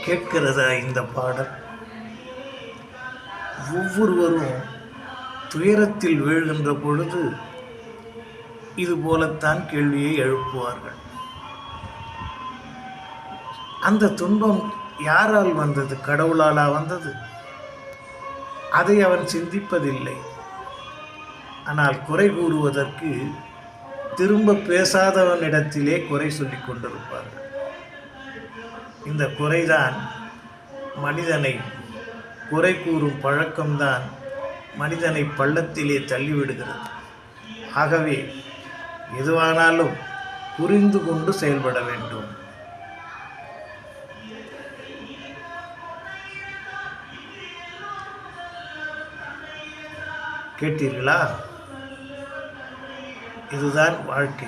கேட்கிறதா இந்த பாடல்? ஒவ்வொருவரும் துயரத்தில் வீழ்கின்ற பொழுது இது போலத்தான் கேள்வியை எழுப்புவார்கள். அந்த துன்பம் யாரால் வந்தது? கடவுளாலா வந்தது? அதை அவன் சிந்திப்பதில்லை. ஆனால் குறை கூறுவதற்கு திரும்ப பேசாதவனிடத்திலே குறை சொல்லிக் கொண்டிருப்பார்கள். இந்த குறைதான் மனிதனை, குறை கூறும் பழக்கம்தான் மனிதனை பள்ளத்திலே தள்ளிவிடுகிறது. ஆகவே எதுவானாலும் புரிந்து கொண்டு செயல்பட வேண்டும். கேட்டீர்களா? இதுதான் வாழ்க்கை.